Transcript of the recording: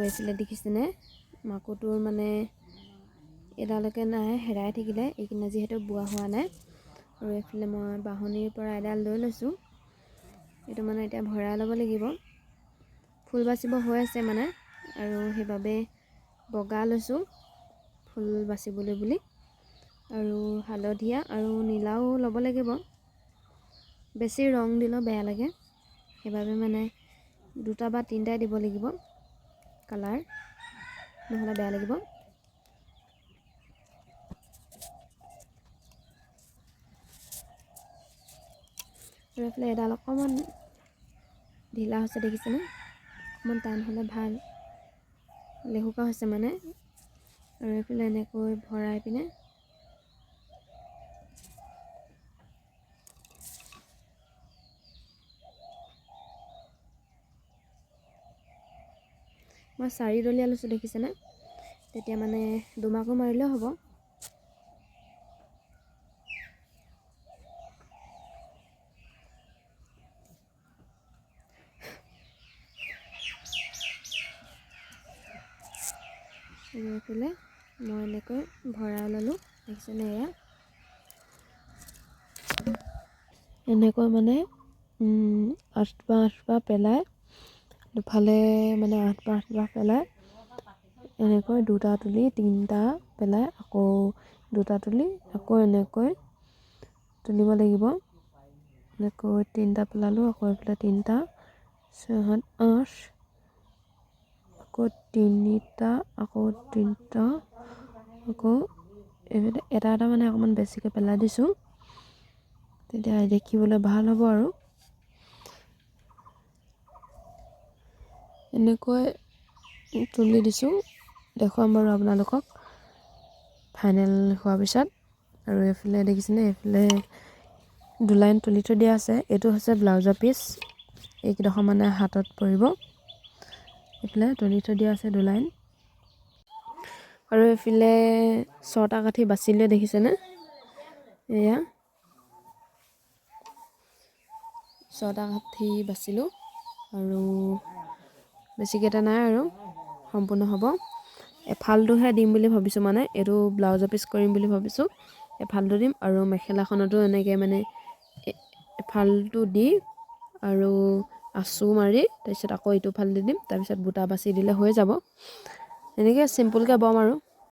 এইফালে দেখিছেনে মাকুটোৰ মানে এডালকে নাই হেৰাই থাকিলে এইখিনি যিহেতু বোৱা হোৱা নাই আৰু এইফালে মই বাহনিৰ পৰা এডাল লৈ লৈছোঁ এইটো মানে এতিয়া ভৰাই ল'ব লাগিব ফুল বাচিব হৈ আছে মানে আৰু সেইবাবে বগা লৈছোঁ ফুল বাচিবলৈ বুলি আৰু হালধীয়া আৰু নীলাও ল'ব লাগিব বেছি ৰং দিলেও বেয়া লাগে সেইবাবে মানে দুটা বা তিনিটাই দিব লাগিব কালাৰ নহ'লে বেয়া লাগিব আৰু এইফালে এডাল অকণমান ঢিলা হৈছে দেখিছেনে অকণমান টান হ'লে ভাল লেহুকা হৈছে মানে আৰু এইফালে এনেকৈ ভৰাই পিনে মই 4 ডলীয়া লৈছোঁ দেখিছেনে তেতিয়া মানে দুমাকো মাৰিলেও হ'ব এইফালে মই এনেকৈ ভৰাই ল'লোঁ দেখিছেনে এয়া এনেকৈ মানে 8 পেলাই দুফালে মানে 8 পেলাই এনেকৈ দুটা তুলি তিনিটা পেলাই আকৌ দুটা তুলি আকৌ এনেকৈ তুলিব লাগিব এনেকৈ তিনিটা পেলালোঁ আকৌ এইফালে তিনিটা 6 7 8 আকৌ তিনিটা আকৌ তিনিটা আকৌ এইফালে এটা মানে অকণমান বেছিকৈ পেলাই দিছোঁ তেতিয়া দেখিবলৈ ভাল হ'ব আৰু এনেকৈ তুলি দিছোঁ দেখুৱাম বাৰু আপোনালোকক ফাইনেল হোৱাৰ পিছত আৰু এইফালে দেখিছেনে এইফালে 2 লাইন তুলি থৈ দিয়া আছে এইটো হৈছে ব্লাউজৰ পিচ এইকেইডোখৰ মানে হাতত পৰিব এইফালে তুলি থৈ দিয়া আছে 2 লাইন আৰু এইফালে 6টা কাঠি বাচিলে দেখিছেনে এয়া 6টা কাঠি বাচিলোঁ আৰু বেছিকেইটা নাই আৰু সম্পূৰ্ণ হ'ব এফালটোহে দিম বুলি ভাবিছোঁ মানে এইটো ব্লাউজৰ পিচ কৰিম বুলি ভাবিছোঁ এফালটো দিম আৰু মেখেলাখনতো এনেকৈ মানে এফালটো দি আৰু আঁচু মাৰি তাৰপিছত আকৌ এইটো ফাল দি দিম তাৰপিছত বুটা বাচি দিলে হৈ যাব এনেকৈ চিম্পুলকৈ বম আৰু